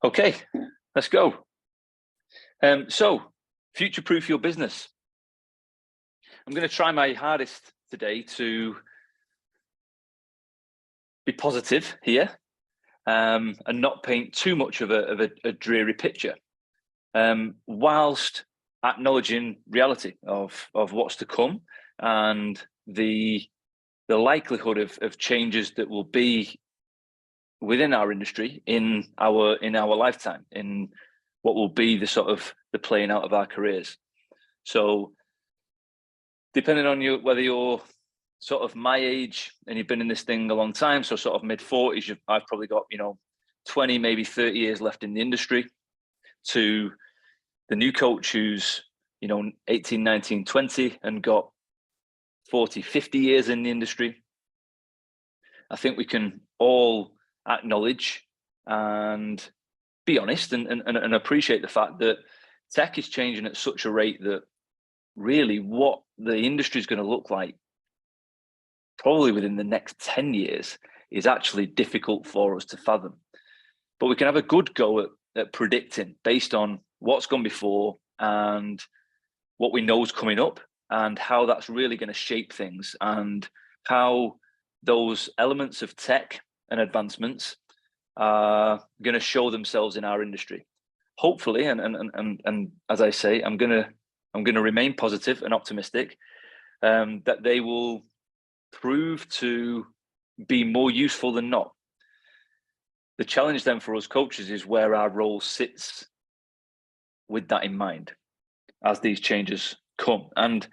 Okay, let's go. So, future-proof your business. I'm going to try my hardest today to be positive here and not paint too much of a dreary picture, whilst acknowledging reality of what's to come and the likelihood of changes that will be within our industry in our lifetime, in what will be the playing out of our careers. So depending on whether you're sort of my age and you've been in this thing a long time, so sort of mid-40s, I've probably got 20, maybe 30 years left in the industry, to the new coach who's 18, 19, 20 and got 40, 50 years in the industry. I think we can all acknowledge and be honest and appreciate the fact that tech is changing at such a rate that really what the industry is going to look like probably within the next 10 years is actually difficult for us to fathom. But we can have a good go at predicting based on what's gone before and what we know is coming up and how that's really going to shape things and how those elements of tech and advancements are going to show themselves in our industry. Hopefully, and as I say, I'm going to remain positive and optimistic that they will prove to be more useful than not. The challenge then for us coaches is where our role sits with that in mind as these changes come. And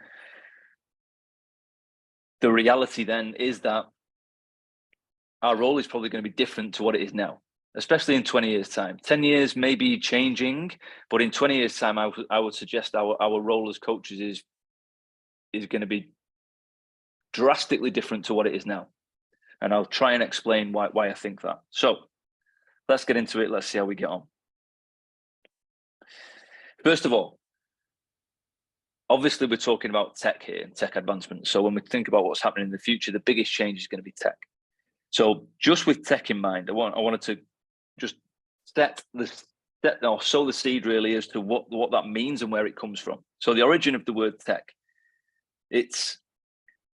the reality then is that our role is probably going to be different to what it is now, especially in 20 years' time. 10 years may be changing, but in 20 years' time, I would suggest our role as coaches is going to be drastically different to what it is now. And I'll try and explain why I think that. So let's get into it. Let's see how we get on. First of all, obviously we're talking about tech here and tech advancement. So when we think about what's happening in the future, the biggest change is going to be tech. So just with tech in mind, I wanted to just sow the seed really as to what that means and where it comes from. So the origin of the word tech, it's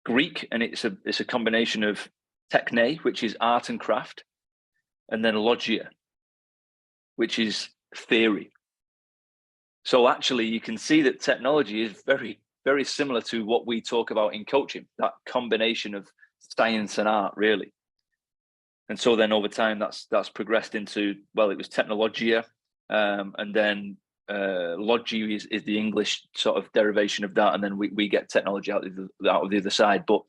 Greek, and it's a combination of techne, which is art and craft, and then logia, which is theory. So actually you can see that technology is very, very similar to what we talk about in coaching, that combination of science and art really. And so then over time that's progressed into, well, it was technologia, and then logi is the English sort of derivation of that, and then we get technology out of the other side. But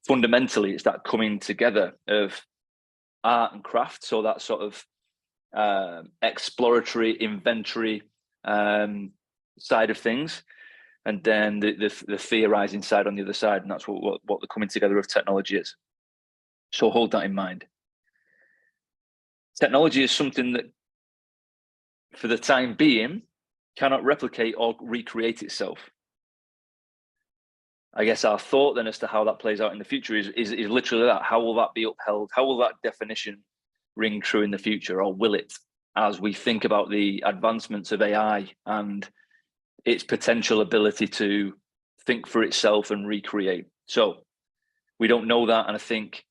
fundamentally it's that coming together of art and craft, so that sort of exploratory, inventory side of things, and then the theorizing side on the other side, and that's what the coming together of technology is. So hold that in mind. Technology is something that, for the time being, cannot replicate or recreate itself. I guess our thought then as to how that plays out in the future is literally that. How will that be upheld? How will that definition ring true in the future, or will it, as we think about the advancements of AI and its potential ability to think for itself and recreate? So we don't know that, and I think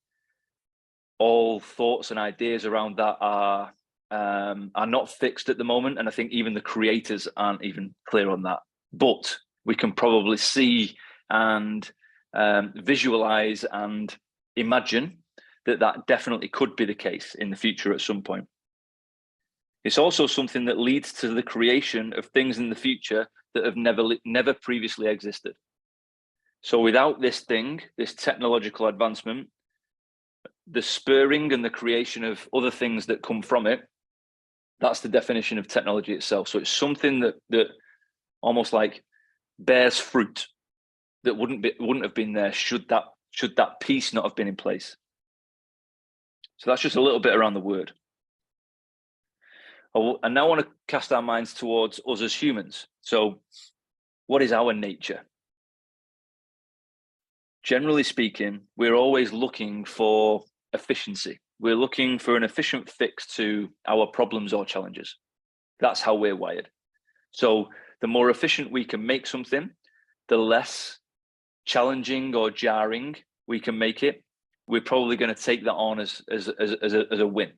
all thoughts and ideas around that are not fixed at the moment, and I think even the creators aren't even clear on that. But we can probably see and visualize and imagine that definitely could be the case in the future at some point. It's also something that leads to the creation of things in the future that have never previously existed. So without this technological advancement, the spurring and the creation of other things that come from it, that's the definition of technology itself. So it's something that almost like bears fruit that wouldn't have been there should that piece not have been in place. So that's just a little bit around the word. And now I want to cast our minds towards us as humans. So what is our nature? Generally speaking, we're always looking for efficiency. We're looking for an efficient fix to our problems or challenges. That's how we're wired. So the more efficient we can make something, the less challenging or jarring we can make it. We're probably going to take that on as a win.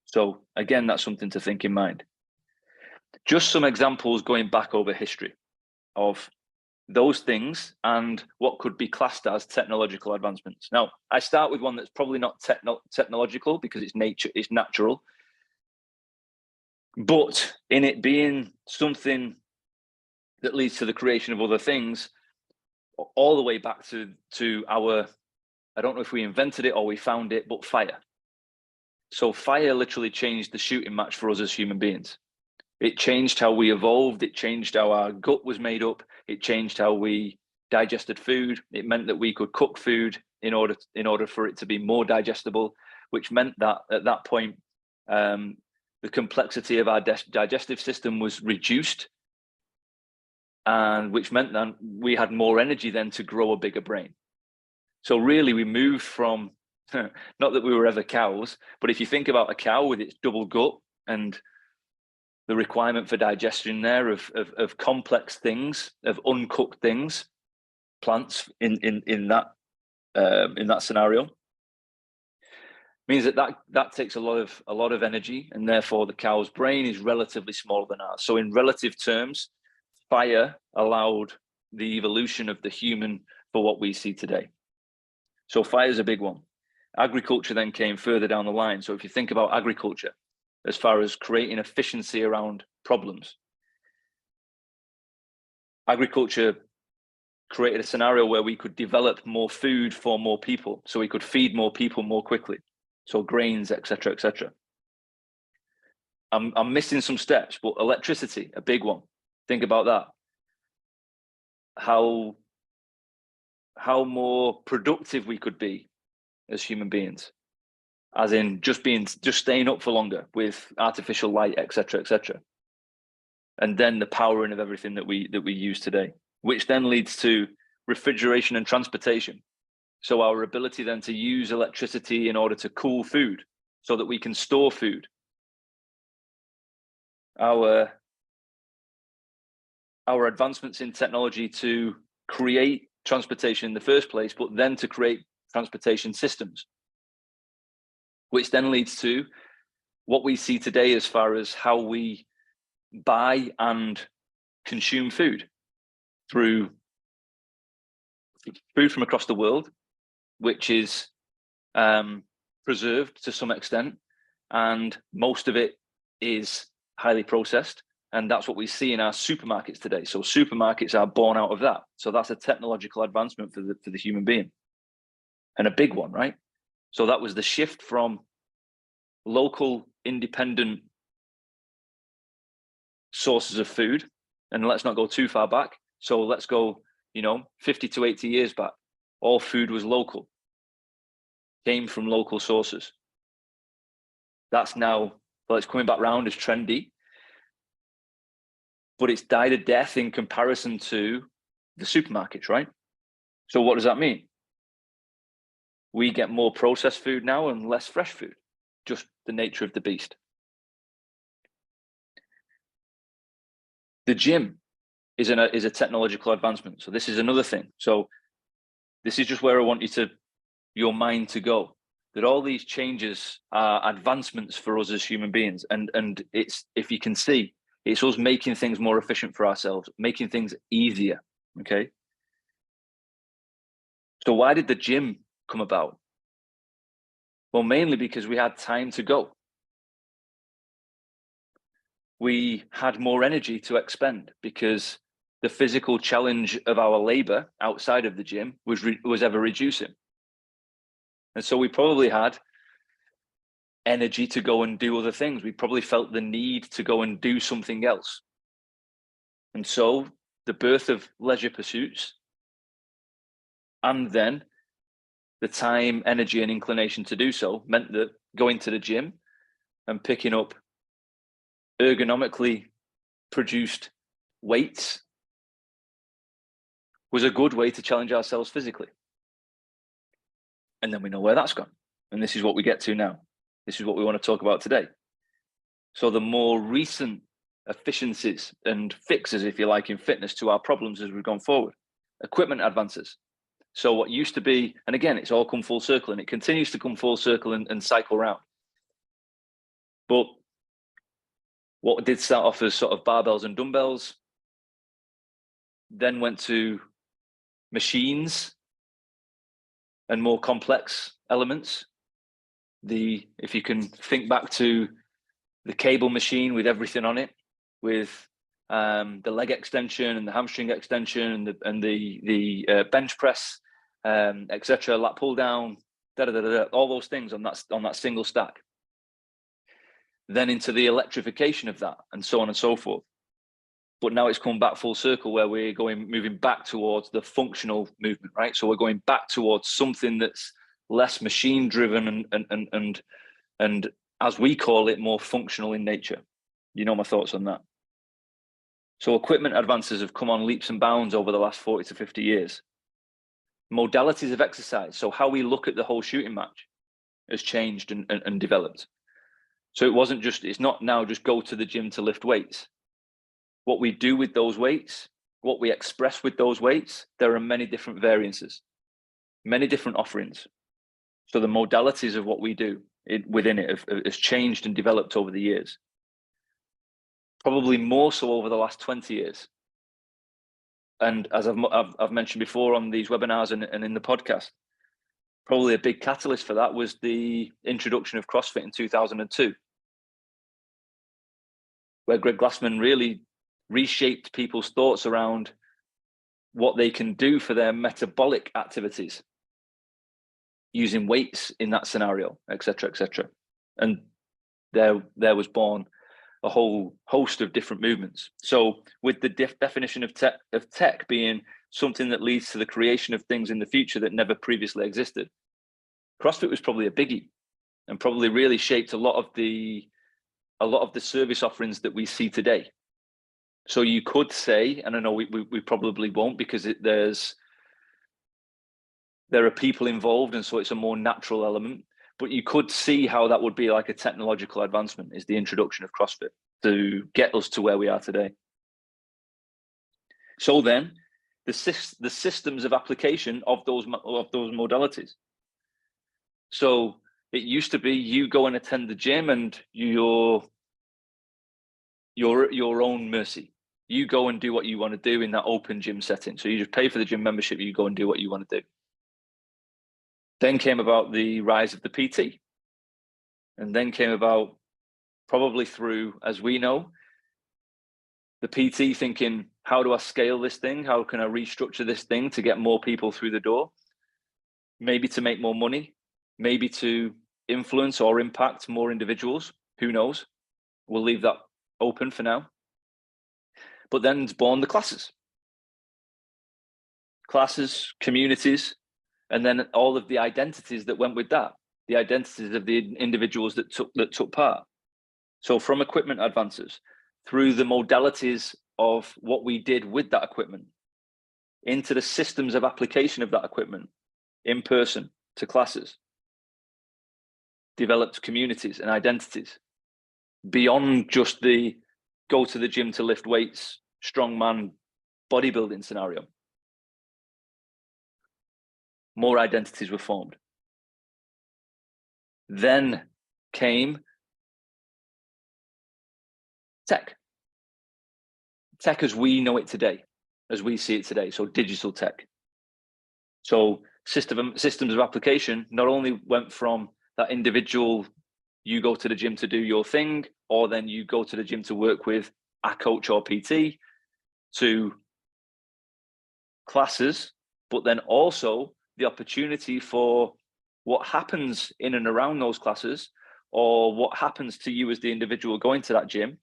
So again, that's something to think in mind. Just some examples going back over history of those things and what could be classed as technological advancements. Now, I start with one that's probably not technological because it's natural, but in it being something that leads to the creation of other things, all the way back to our, I don't know if we invented it or we found it, but fire. So fire literally changed the shooting match for us as human beings. It changed how we evolved. It changed how our gut was made up. It changed how we digested food. It meant that we could cook food in order for it to be more digestible, which meant that at that point, the complexity of our digestive system was reduced, and which meant that we had more energy then to grow a bigger brain. So really, we moved from, not that we were ever cows, but if you think about a cow with its double gut and the requirement for digestion there of complex things, of uncooked things, plants in that scenario, means that takes a lot of energy, and therefore the cow's brain is relatively smaller than ours. So in relative terms, fire allowed the evolution of the human for what we see today. So fire is a big one. Agriculture then came further down the line. So if you think about agriculture, as far as creating efficiency around problems, agriculture created a scenario where we could develop more food for more people, so we could feed more people more quickly. So grains, etc., etc. I'm missing some steps, but electricity, a big one. Think about that. How more productive we could be as human beings, as in just staying up for longer with artificial light, etc., etc. And then the powering of everything that we use today, which then leads to refrigeration and transportation. So our ability then to use electricity in order to cool food so that we can store food. Our advancements in technology to create transportation in the first place, but then to create transportation systems, which then leads to what we see today as far as how we buy and consume food through food from across the world, which is preserved to some extent, and most of it is highly processed. And that's what we see in our supermarkets today. So supermarkets are born out of that. So that's a technological advancement for the human being, and a big one, right? So that was the shift from local independent sources of food. And let's not go too far back. So let's go, 50 to 80 years back. All food was local, came from local sources. That's now, well, it's coming back round as trendy, but it's died a death in comparison to the supermarkets, right? So what does that mean? We get more processed food now and less fresh food, just the nature of the beast. The gym is a technological advancement. So this is another thing. So this is just where I want your mind to go, that all these changes are advancements for us as human beings. And it's, if you can see, it's us making things more efficient for ourselves, making things easier, okay? So why did the gym come about? Well, mainly because we had time to go. We had more energy to expend because the physical challenge of our labor outside of the gym was ever reducing. And so we probably had energy to go and do other things. We probably felt the need to go and do something else. And so the birth of leisure pursuits, and then the time, energy, and inclination to do so, meant that going to the gym and picking up ergonomically produced weights was a good way to challenge ourselves physically. And then we know where that's gone. And this is what we get to now. This is what we want to talk about today. So the more recent efficiencies and fixes, if you like, in fitness to our problems as we've gone forward. Equipment advances. So what used to be, and again, it's all come full circle, and it continues to come full circle and cycle round. But what did start off as sort of barbells and dumbbells, then went to machines and more complex elements. If you can think back to the cable machine with everything on it, with the leg extension and the hamstring extension and the bench press, etc., lat pull down, all those things on that single stack. Then into the electrification of that, and so on and so forth. But now it's come back full circle where we're moving back towards the functional movement, right? So we're going back towards something that's less machine driven and as we call it, more functional in nature. You know my thoughts on that. So equipment advances have come on leaps and bounds over the last 40 to 50 years. Modalities of exercise, so how we look at the whole shooting match, has changed and developed. So it's not now just go to the gym to lift weights. What we do with those weights, what we express with those weights, there are many different variances, many different offerings. So the modalities of what we do within it has changed and developed over the years. Probably more so over the last 20 years. And as I've mentioned before on these webinars and in the podcast, probably a big catalyst for that was the introduction of CrossFit in 2002, where Greg Glassman really reshaped people's thoughts around what they can do for their metabolic activities using weights in that scenario, etc., etc. And there was born a whole host of different movements. So with the definition of tech being something that leads to the creation of things in the future that never previously existed, CrossFit was probably a biggie and probably really shaped a lot of the service offerings that we see today. So you could say, and I know we probably won't because there are people involved, and so it's a more natural element, but you could see how that would be like a technological advancement, is the introduction of CrossFit to get us to where we are today. So then the systems of application of those modalities. So it used to be you go and attend the gym and your own mercy. You go and do what you want to do in that open gym setting. So you just pay for the gym membership, you go and do what you want to do. Then came about the rise of the PT. And then came about, probably through, as we know, the PT thinking, how do I scale this thing? How can I restructure this thing to get more people through the door? Maybe to make more money, maybe to influence or impact more individuals. Who knows? We'll leave that open for now. But then it's born the classes, communities, and then all of the identities that went with that, the identities of the individuals that took part. So from equipment advances, through the modalities of what we did with that equipment, into the systems of application of that equipment, in person to classes, developed communities and identities, beyond just the go to the gym to lift weights, strongman bodybuilding scenario. More identities were formed. Then came tech as we know it today, as we see it today. So digital tech. So systems of application not only went from that individual, you go to the gym to do your thing, or then you go to the gym to work with a coach or PT, to classes, but then also the opportunity for what happens in and around those classes, or what happens to you as the individual going to that gym,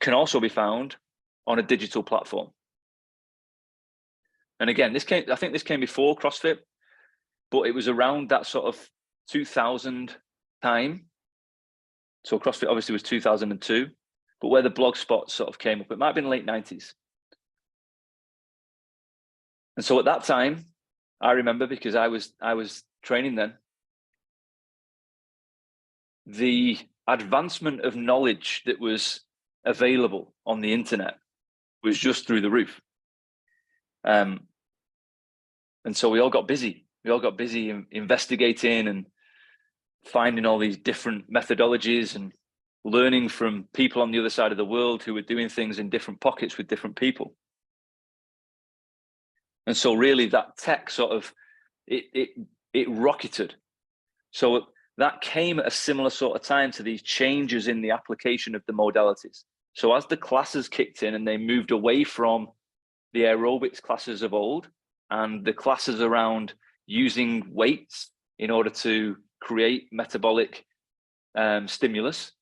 can also be found on a digital platform. And again, I think this came before CrossFit, but it was around that sort of 2000 time. So CrossFit obviously was 2002, but where the Blogspot sort of came up, it might have been late 90s. And so at that time, I remember, because I was training then, the advancement of knowledge that was available on the internet was just through the roof. And so we all got busy. We all got busy investigating and finding all these different methodologies and learning from people on the other side of the world who were doing things in different pockets with different people. And so really that tech sort of, it rocketed. So that came at a similar sort of time to these changes in the application of the modalities. So as the classes kicked in and they moved away from the aerobics classes of old and the classes around using weights in order to create metabolic stimulus,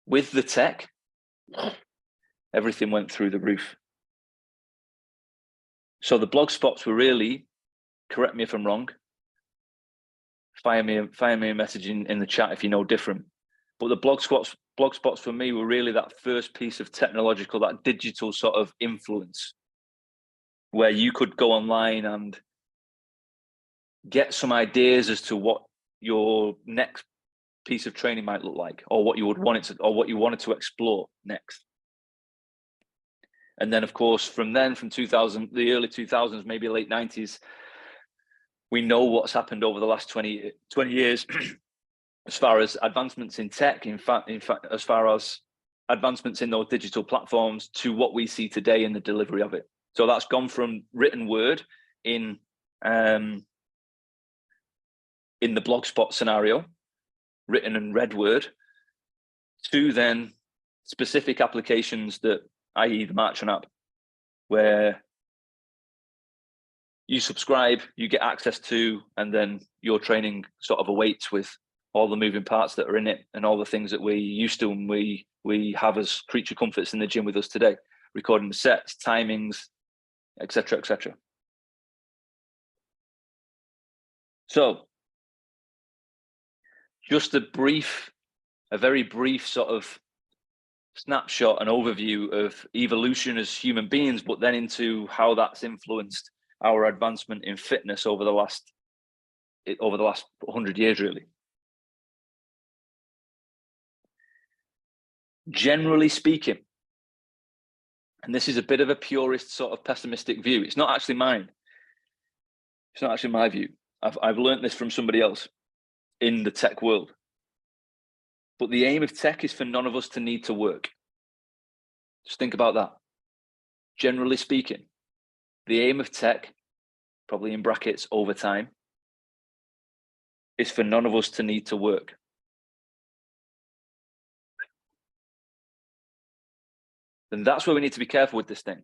with the tech, everything went through the roof. So the blog spots were really, correct me if I'm wrong, fire me a message in the chat if you know different. But the blog spots for me were really that first piece of technological, that digital sort of influence, where you could go online and get some ideas as to what your next piece of training might look like, or what you would want it to, or what you wanted to explore next. And then, of course, from 2000, the early 2000s, maybe late 90s, we know what's happened over the last 20 years as far as advancements in tech, in fact, as far as advancements in those digital platforms to what we see today in the delivery of it. So that's gone from written word in the Blogspot scenario, written and read word, to then specific applications that, i.e. the Marchon app, where you subscribe, you get access to, and then your training sort of awaits with all the moving parts that are in it and all the things that we used to and we have as creature comforts in the gym with us today, recording the sets, timings, etc., etc. So just a very brief sort of snapshot and overview of evolution as human beings, but then into how that's influenced our advancement in fitness over the last 100 years, really. Generally speaking, and this is a bit of a purist sort of pessimistic view, it's not actually mine. It's not actually my view. I've learned this from somebody else in the tech world. But the aim of tech is for none of us to need to work. Just think about that. Generally speaking, the aim of tech, probably in brackets over time, is for none of us to need to work. Then that's where we need to be careful with this thing.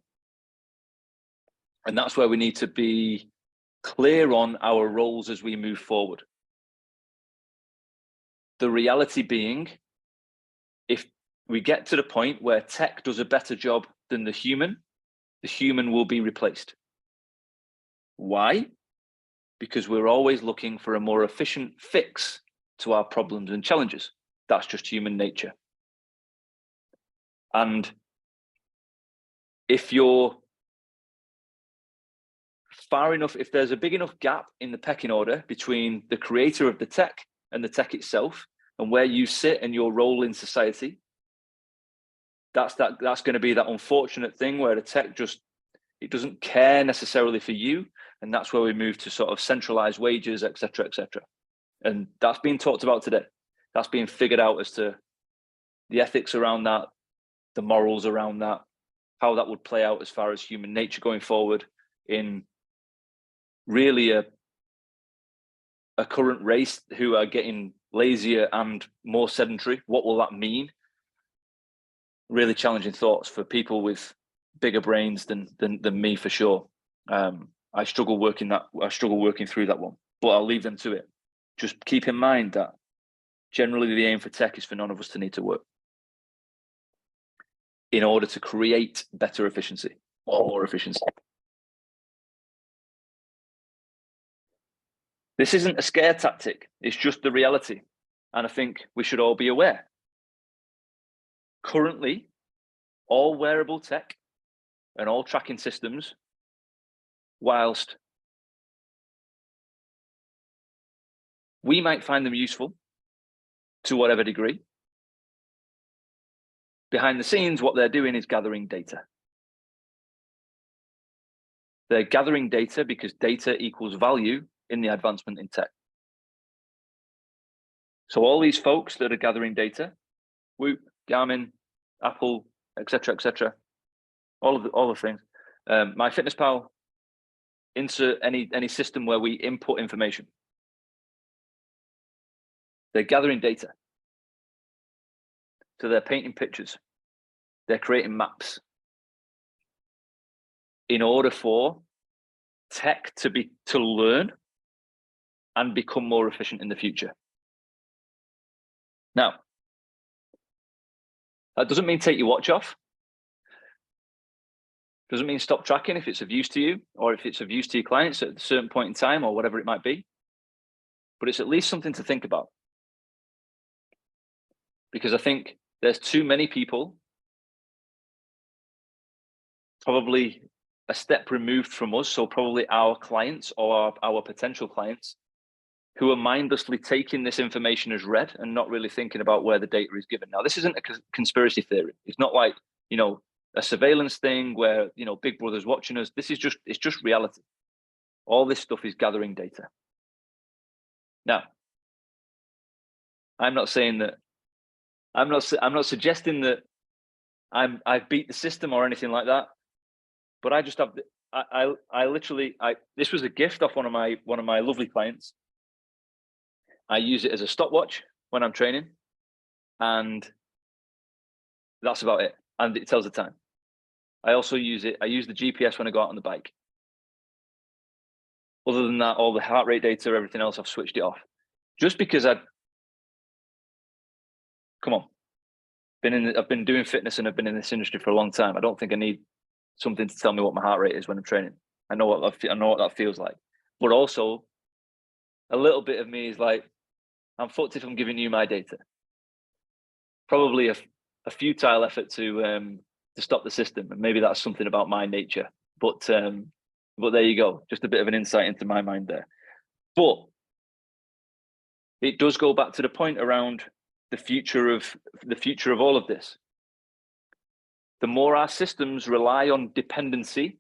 And that's where we need to be clear on our roles as we move forward. The reality being, if we get to the point where tech does a better job than the human will be replaced. Why? Because we're always looking for a more efficient fix to our problems and challenges. That's just human nature. And if you're far enough, if there's a big enough gap in the pecking order between the creator of the tech and the tech itself, and where you sit and your role in society, that's going to be that unfortunate thing where the tech it doesn't care necessarily for you, and that's where we move to sort of centralized wages, etc., etc. And that's being talked about today. That's being figured out as to the ethics around that, the morals around that, how that would play out as far as human nature going forward in really a current race who are getting lazier and more sedentary. What will that mean? Really challenging thoughts for people with bigger brains than me, for sure. I struggle working through that one, but I'll leave them to it. Just keep in mind that generally the aim for tech is for none of us to need to work in order to create better efficiency or more efficiency. This isn't a scare tactic, it's just the reality. And I think we should all be aware. Currently, all wearable tech and all tracking systems, whilst We might find them useful to whatever degree. Behind the scenes, what they're doing is gathering data. They're gathering data because data equals value in the advancement in tech. So all these folks that are gathering data, Whoop, Garmin, Apple, etc., all the things. MyFitnessPal, insert any system where we input information. They're gathering data. So they're painting pictures. They're creating maps in order for tech to learn and become more efficient in the future. Now, that doesn't mean take your watch off. Doesn't mean stop tracking if it's of use to you, or if it's of use to your clients at a certain point in time, or whatever it might be. But it's at least something to think about. Because I think there's too many people, probably a step removed from us, so probably our clients or our potential clients, who are mindlessly taking this information as read and not really thinking about where the data is given. Now, this isn't a conspiracy theory. It's not like, a surveillance thing where, Big Brother's watching us. It's just reality. All this stuff is gathering data. Now, I'm not saying that, I'm not suggesting that I've beat the system or anything like that, but I just have, I literally, this was a gift off one of my lovely clients. I use it as a stopwatch when I'm training, and that's about it. And it tells the time. I also use the GPS when I go out on the bike. Other than that, all the heart rate data, everything else, I've switched it off. Just because I've been doing fitness and I've been in this industry for a long time. I don't think I need something to tell me what my heart rate is when I'm training. I know what that feels like. But also, a little bit of me is like, I'm fucked if I'm giving you my data. Probably a futile effort to stop the system, and maybe that's something about my nature. But there you go, just a bit of an insight into my mind there. But it does go back to the point around the future of all of this. The more our systems rely on dependency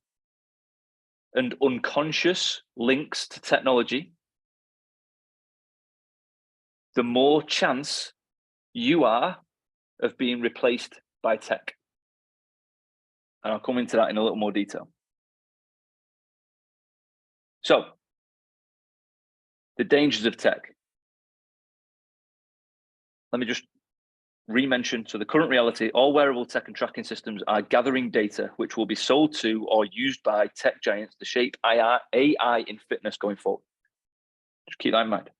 and unconscious links to technology, the more chance you are of being replaced by tech. And I'll come into that in a little more detail. So, the dangers of tech. Let me just re-mention, so the current reality, all wearable tech and tracking systems are gathering data which will be sold to or used by tech giants to shape AI in fitness going forward. Just keep that in mind.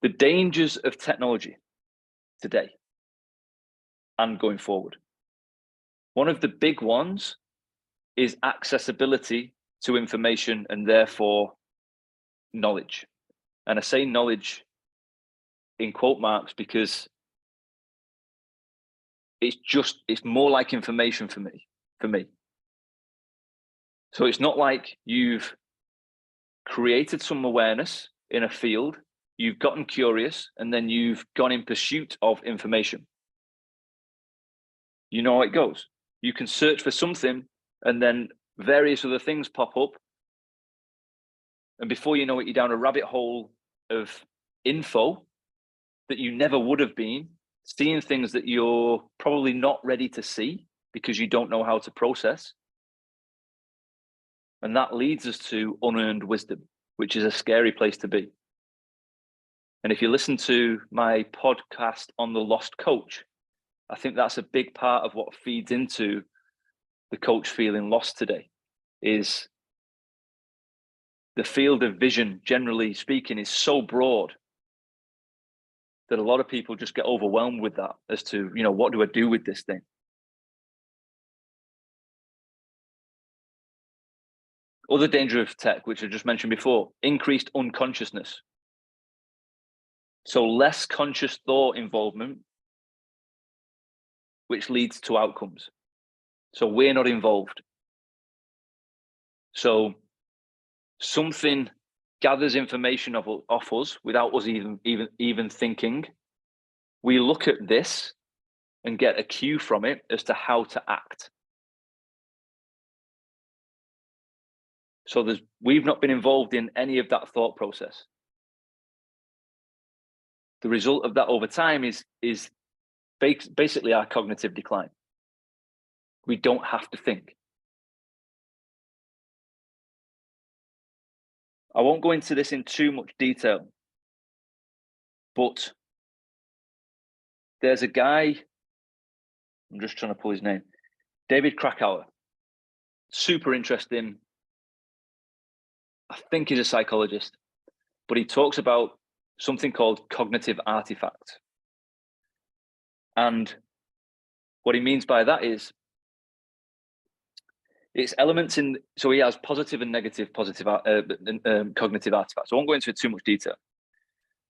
The dangers of technology today and going forward. One of the big ones is accessibility to information and therefore knowledge. And I say knowledge in quote marks because it's more like information for me. So it's not like you've created some awareness in a field, you've gotten curious, and then you've gone in pursuit of information. You know how it goes. You can search for something and then various other things pop up. And before you know it, you're down a rabbit hole of info that you never would have been, seeing things that you're probably not ready to see because you don't know how to process. And that leads us to unearned wisdom, which is a scary place to be. And if you listen to my podcast on the lost coach, I think that's a big part of what feeds into the coach feeling lost today, is the field of vision, generally speaking, is so broad that a lot of people just get overwhelmed with that as to, what do I do with this thing? Other danger of tech, which I just mentioned before, increased unconsciousness. So less conscious thought involvement, which leads to outcomes. So we're not involved. So something gathers information off us without us even thinking. We look at this and get a cue from it as to how to act. So we've not been involved in any of that thought process. The result of that over time is basically our cognitive decline. We don't have to think. I won't go into this in too much detail, but there's a guy, I'm just trying to pull his name, David Krakauer. Super interesting. I think he's a psychologist, but he talks about something called cognitive artifacts. And what he means by that is it's elements in, so he has positive and negative cognitive artifacts. I won't go into too much detail.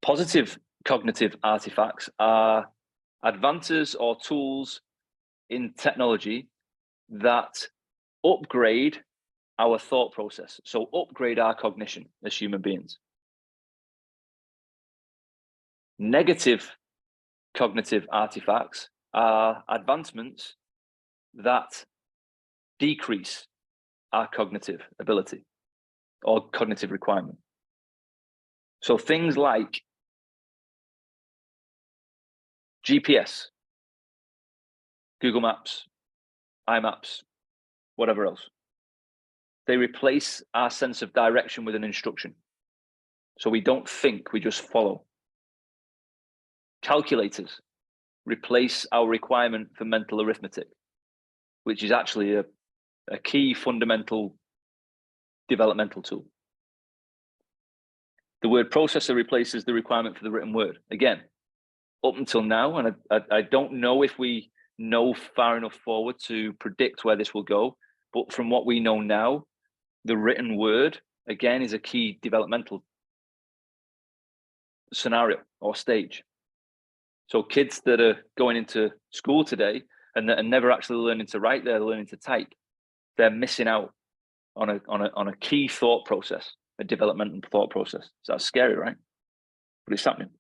Positive cognitive artifacts are advances or tools in technology that upgrade our thought process, so upgrade our cognition as human beings. Negative cognitive artifacts are advancements that decrease our cognitive ability or cognitive requirement. So things like GPS, Google Maps, iMaps, whatever else. They replace our sense of direction with an instruction. So we don't think, we just follow. Calculators replace our requirement for mental arithmetic, which is actually a key fundamental developmental tool. The word processor replaces the requirement for the written word. Again, up until now, and I don't know if we know far enough forward to predict where this will go, but from what we know now, the written word, again, is a key developmental scenario or stage. So kids that are going into school today and that are never actually learning to write, they're learning to type. They're missing out on a key thought process, a developmental thought process. So that's scary, right? But it's happening.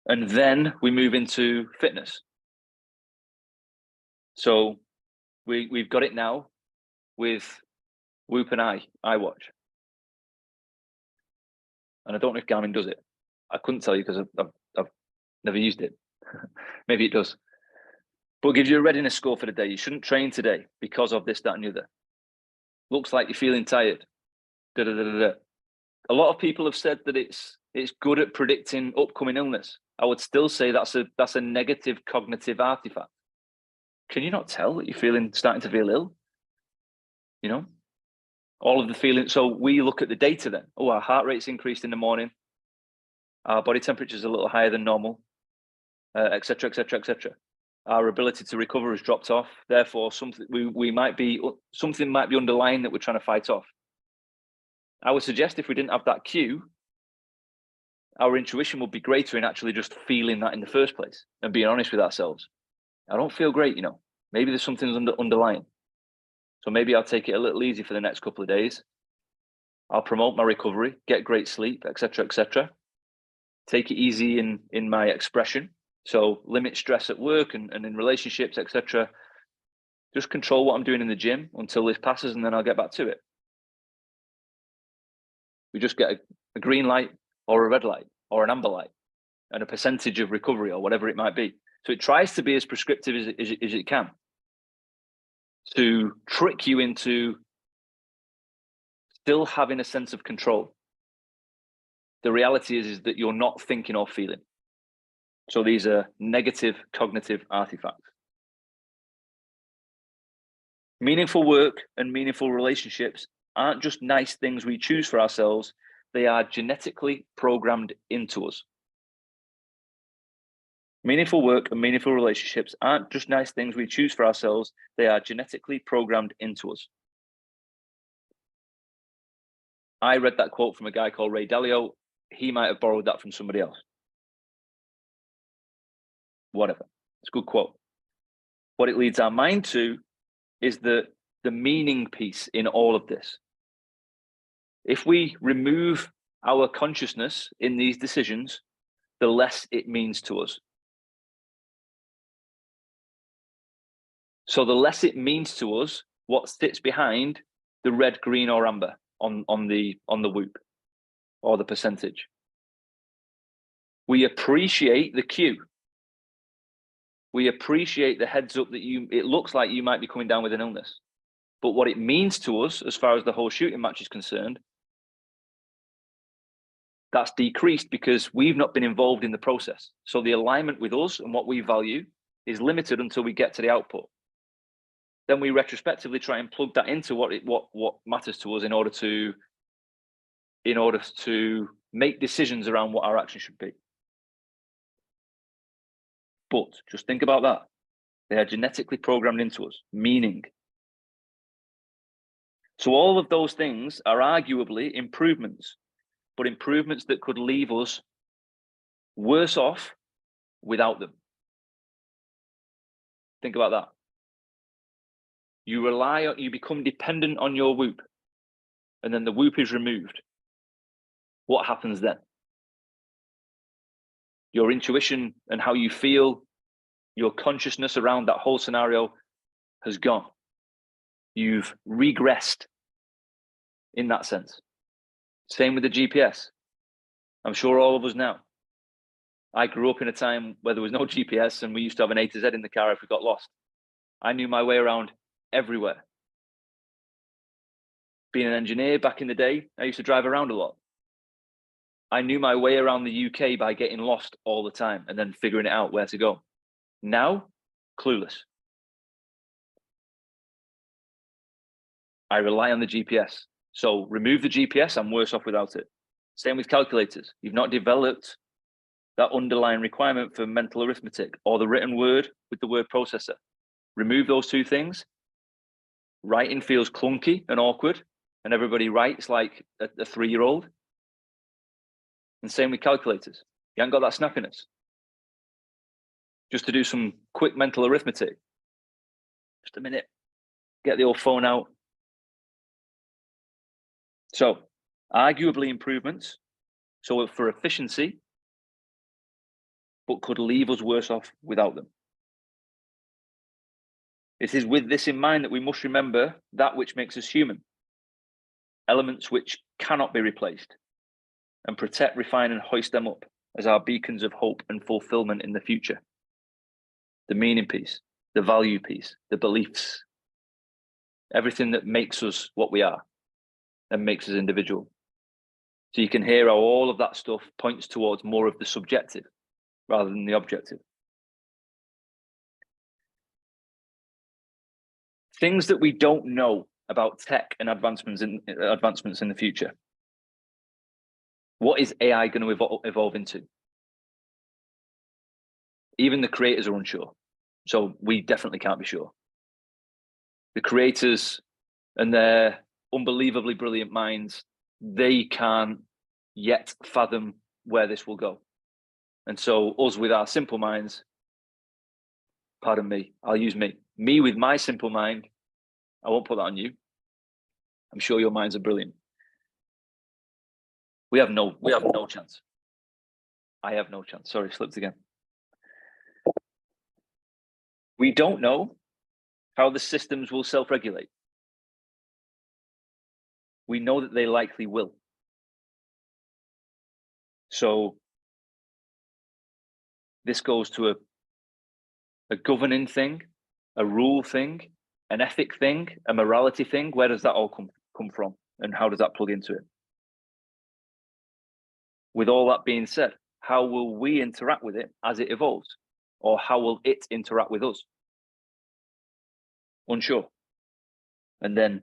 And then we move into fitness. So we've got it now with Whoop and iWatch. And I don't know if Garmin does it. I couldn't tell you because I've never used it. Maybe it does. But it gives you a readiness score for the day. You shouldn't train today because of this, that, and the other. Looks like you're feeling tired. Da, da, da, da, da. A lot of people have said that it's good at predicting upcoming illness. I would still say that's a negative cognitive artifact. Can you not tell that you're starting to feel ill? You know, all of the feelings. So we look at the data then. Oh, our heart rate's increased in the morning. Our body temperature is a little higher than normal, et cetera, et cetera, et cetera. Our ability to recover has dropped off. Therefore, something might be underlying that we're trying to fight off. I would suggest if we didn't have that cue, our intuition would be greater in actually just feeling that in the first place and being honest with ourselves. I don't feel great, you know. Maybe there's something underlying. So maybe I'll take it a little easy for the next couple of days. I'll promote my recovery, get great sleep, et cetera, et cetera. Take it easy in my expression. So limit stress at work and in relationships, et cetera. Just control what I'm doing in the gym until this passes, and then I'll get back to it. We just get a green light or a red light or an amber light and a percentage of recovery or whatever it might be. So it tries to be as prescriptive as it can to trick you into still having a sense of control. The reality is that you're not thinking or feeling. So these are negative cognitive artifacts. Meaningful work and meaningful relationships aren't just nice things we choose for ourselves, they are genetically programmed into us. Meaningful work and meaningful relationships aren't just nice things we choose for ourselves, they are genetically programmed into us. I read that quote from a guy called Ray Dalio. He might have borrowed that from somebody else. Whatever. It's a good quote. What it leads our mind to is the meaning piece in all of this. If we remove our consciousness in these decisions, the less it means to us. So the less it means to us what sits behind the red, green, or amber on the whoop or the percentage. We appreciate the cue. We appreciate the heads up that it looks like you might be coming down with an illness. But what it means to us, as far as the whole shooting match is concerned, that's decreased because we've not been involved in the process. So the alignment with us and what we value is limited until we get to the output. Then we retrospectively try and plug that into what matters to us in order to make decisions around what our action should be. But just think about that. They are genetically programmed into us, meaning. So all of those things are arguably improvements, but improvements that could leave us worse off without them. Think about that. You become dependent on your whoop, and then the whoop is removed. What happens then? Your intuition and how you feel, your consciousness around that whole scenario has gone. You've regressed in that sense. Same with the GPS. I'm sure all of us now. I grew up in a time where there was no GPS and we used to have an A to Z in the car if we got lost. I knew my way around everywhere. Being an engineer back in the day, I used to drive around a lot. I knew my way around the UK by getting lost all the time and then figuring it out where to go. Now, clueless. I rely on the GPS. So remove the GPS, I'm worse off without it. Same with calculators. You've not developed that underlying requirement for mental arithmetic or the written word with the word processor. Remove those two things. Writing feels clunky and awkward, and everybody writes like a 3-year-old. And same with calculators. You haven't got that snappiness. Just to do some quick mental arithmetic. Just a minute. Get the old phone out. So, arguably improvements. So for efficiency, but could leave us worse off without them. It is with this in mind that we must remember that which makes us human. Elements which cannot be replaced, and protect, refine, and hoist them up as our beacons of hope and fulfillment in the future. The meaning piece, the value piece, the beliefs, everything that makes us what we are and makes us individual. So you can hear how all of that stuff points towards more of the subjective rather than the objective. Things that we don't know about tech and advancements in the future. What is AI going to evolve into? Even the creators are unsure. So we definitely can't be sure. The creators and their unbelievably brilliant minds, they can't yet fathom where this will go. And so us with our simple minds, pardon me, I'll use me with my simple mind, I won't put that on you. I'm sure your minds are brilliant. We have no chance. I have no chance. Sorry, slipped again. We don't know how the systems will self-regulate. We know that they likely will. So this goes to a governing thing, a rule thing, an ethic thing, a morality thing. Where does that all come from? And how does that plug into it? With all that being said, how will we interact with it as it evolves? Or how will it interact with us? Unsure. And then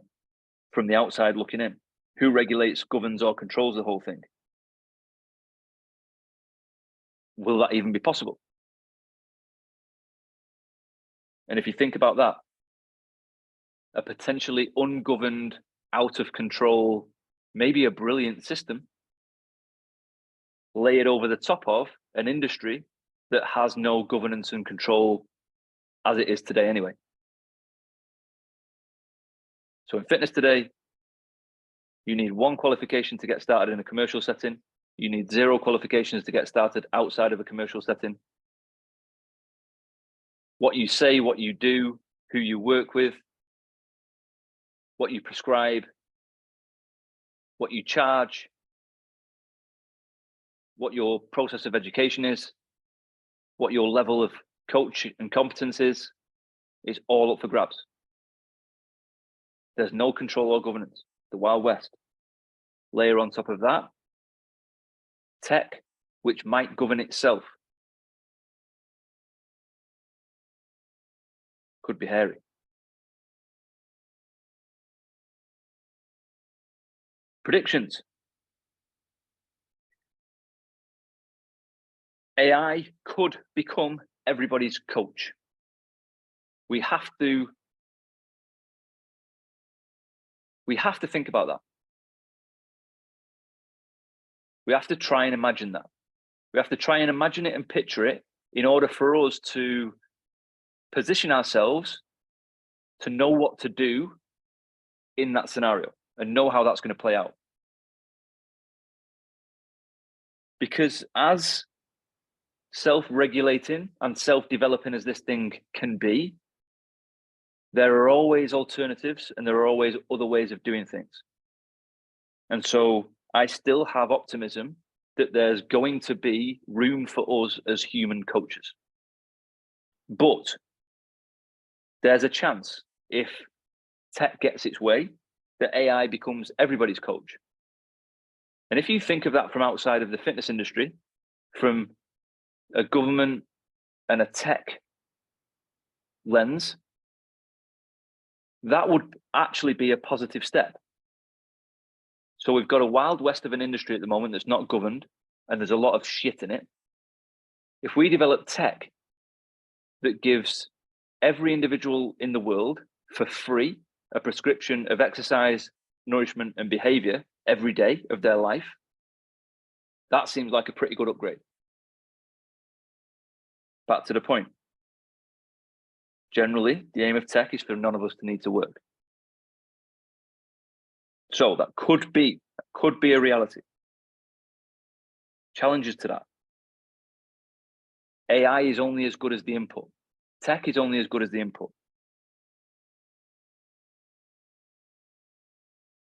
from the outside looking in, who regulates, governs, or controls the whole thing? Will that even be possible? And if you think about that, a potentially ungoverned, out of control, maybe a brilliant system, lay it over the top of an industry that has no governance and control as it is today anyway. So in fitness today, You need 1 qualification to get started in a commercial setting. You need 0 qualifications to get started outside of a commercial setting. What you say, what you do, who you work with, what you prescribe, what you charge, what your process of education is, what your level of coach and competence is all up for grabs. There's no control or governance. The Wild West. Layer on top of that, tech, which might govern itself. Could be hairy. Predictions. AI could become everybody's coach. We have to think about that. We have to try and imagine that. We have to try and imagine it and picture it in order for us to position ourselves to know what to do in that scenario and know how that's going to play out. Because as self-regulating and self-developing as this thing can be, there are always alternatives and there are always other ways of doing things. And so I still have optimism that there's going to be room for us as human coaches. But there's a chance, if tech gets its way, that AI becomes everybody's coach. And if you think of that from outside of the fitness industry, from a government and a tech lens, that would actually be a positive step. So we've got a wild west of an industry at the moment that's not governed, and there's a lot of shit in it. If we develop tech that gives every individual in the world for free a prescription of exercise, nourishment, and behavior every day of their life, that seems like a pretty good upgrade. Back to the point. Generally, the aim of tech is for none of us to need to work. So that could be a reality. Challenges to that. AI is only as good as the input. Tech is only as good as the input.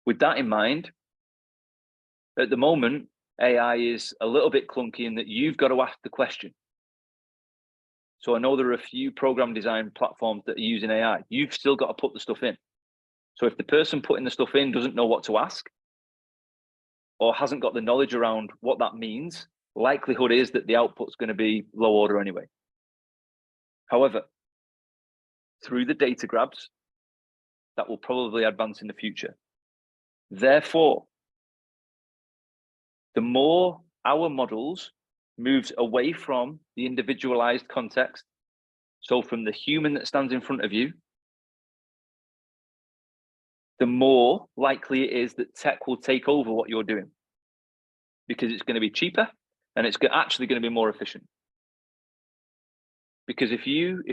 With that in mind, at the moment, AI is a little bit clunky in that you've got to ask the question. So I know there are a few program design platforms that are using AI. You've still got to put the stuff in. So if the person putting the stuff in doesn't know what to ask or hasn't got the knowledge around what that means, likelihood is that the output's going to be low order anyway. However, through the data grabs, that will probably advance in the future. Therefore, the more our models moves away from the individualized context, so from the human that stands in front of you, the more likely it is that tech will take over what you're doing, because it's going to be cheaper and it's actually going to be more efficient. Because if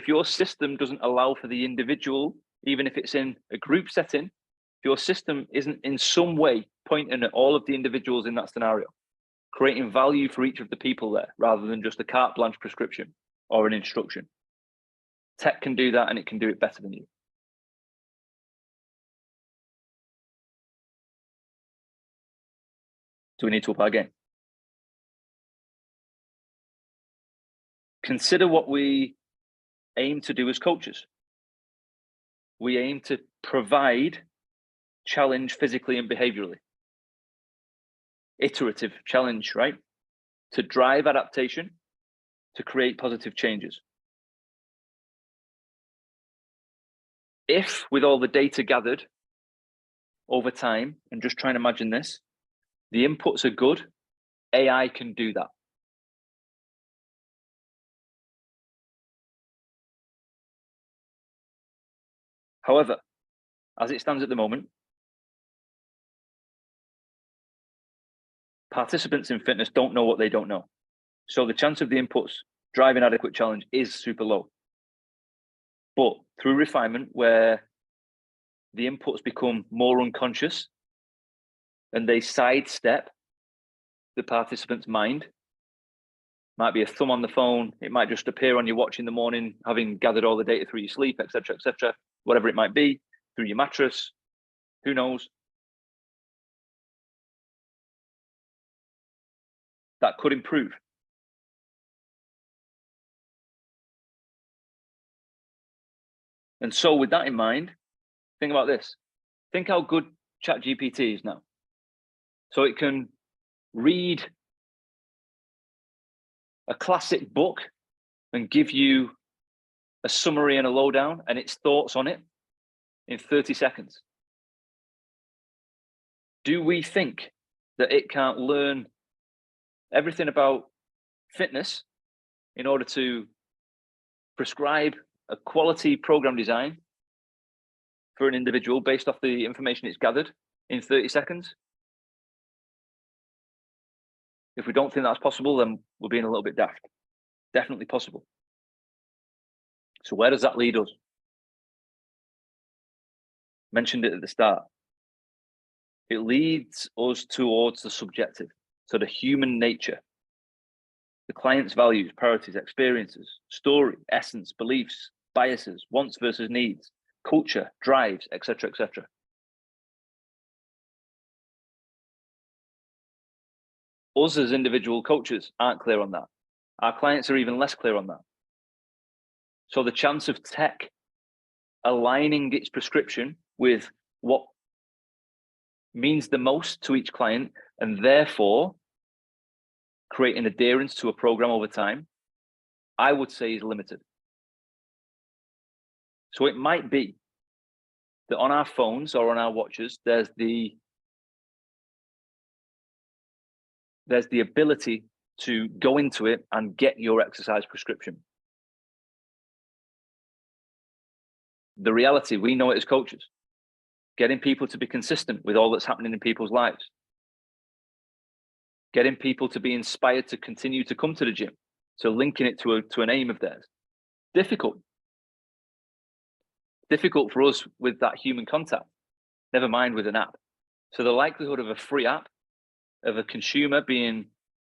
your system doesn't allow for the individual, even if it's in a group setting, if your system isn't in some way pointing at all of the individuals in that scenario, creating value for each of the people there, rather than just a carte blanche prescription or an instruction, tech can do that, and it can do it better than you. Do we need to up our game? Consider what we aim to do as coaches. We aim to provide challenge physically and behaviorally. Iterative challenge, right? To drive adaptation, to create positive changes. If, with all the data gathered over time, and just try and imagine this, the inputs are good, AI can do that. However, as it stands at the moment, participants in fitness don't know what they don't know. So the chance of the inputs driving adequate challenge is super low. But through refinement, where the inputs become more unconscious and they sidestep the participant's mind. Might be a thumb on the phone. It might just appear on your watch in the morning, having gathered all the data through your sleep, etc., whatever it might be, through your mattress. Who knows? That could improve. And so with that in mind, think about this. Think how good ChatGPT is now. So it can read a classic book and give you a summary and a lowdown and its thoughts on it in 30 seconds. Do we think that it can't learn everything about fitness in order to prescribe a quality program design for an individual based off the information it's gathered in 30 seconds? If we don't think that's possible, then we're being a little bit daft. Definitely possible. So where does that lead us? Mentioned it at the start. It leads us towards the subjective, so the human nature, the client's values, priorities, experiences, story, essence, beliefs, biases, wants versus needs, culture, drives, etc., etc. Us as individual coaches aren't clear on that. Our clients are even less clear on that. So the chance of tech aligning its prescription with what means the most to each client and therefore creating adherence to a program over time, I would say is limited. So it might be that on our phones or on our watches, there's the ability to go into it and get your exercise prescription. The reality, we know it as coaches, getting people to be consistent with all that's happening in people's lives, getting people to be inspired to continue to come to the gym, so linking it to an aim of theirs. Difficult for us with that human contact, never mind with an app. So the likelihood of a free app, of a consumer being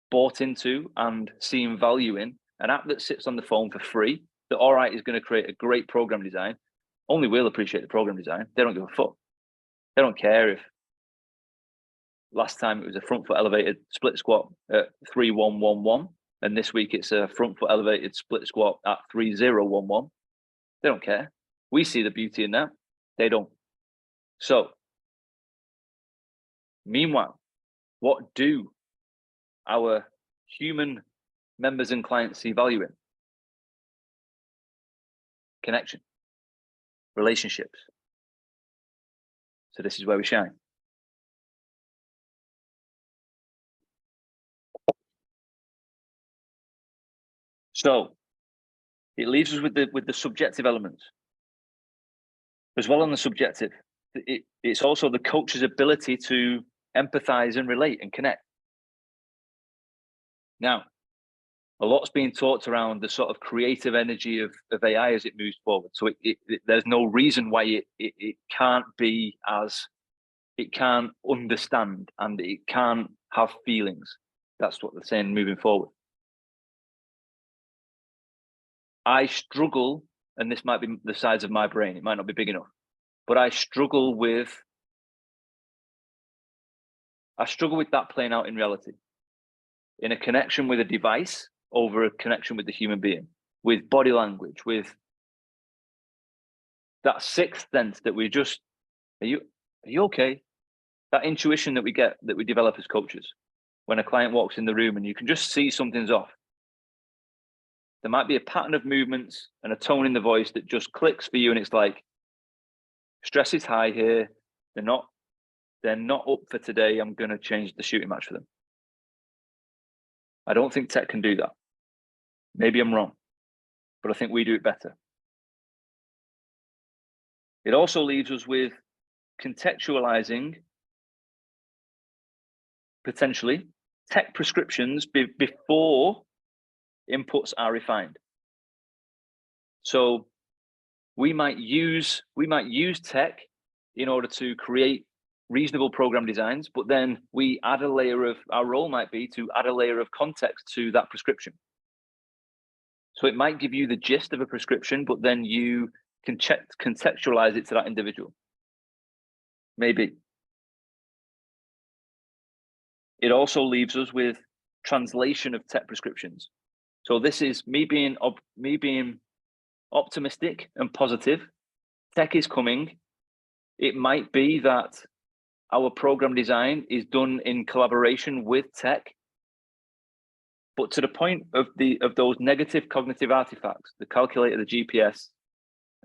bought into and seeing value in an app that sits on the phone for free, that all right is going to create a great program design, only we'll appreciate the program design. They don't give a fuck. They don't care if last time it was a front foot elevated split squat at 3-1-1-1, and this week it's a front foot elevated split squat at 3-0-1-1. They don't care. We see the beauty in that. They don't. So, meanwhile, what do our human members and clients see value in? Connection, relationships. So this is where we shine. So it leaves us with the subjective elements. As well on the subjective, it's also the coach's ability to empathize and relate and connect. Now, a lot's being talked around the sort of creative energy of AI as it moves forward. So there's no reason why it can't be as, it can't understand and it can't have feelings. That's what they're saying moving forward. I struggle, and this might be the size of my brain, it might not be big enough, but I struggle with that playing out in reality, in a connection with a device over a connection with the human being, with body language, with that sixth sense that we just, are you okay? That intuition that we get, that we develop as coaches, when a client walks in the room and you can just see something's off. There might be a pattern of movements and a tone in the voice that just clicks for you, and it's like, stress is high here. They're not up for today. I'm going to change the shooting match for them. I don't think tech can do that. Maybe I'm wrong, but I think we do it better. It also leaves us with contextualizing, potentially, tech prescriptions before inputs are refined. So we might use tech in order to create reasonable program designs, but then we add a layer of, our role might be to add a layer of context to that prescription. So it might give you the gist of a prescription, but then you can contextualize it to that individual. Maybe. It also leaves us with translation of tech prescriptions. So this is me being optimistic and positive. Tech is coming. It might be that our program design is done in collaboration with tech, but to the point of those negative cognitive artifacts, the calculator, the GPS,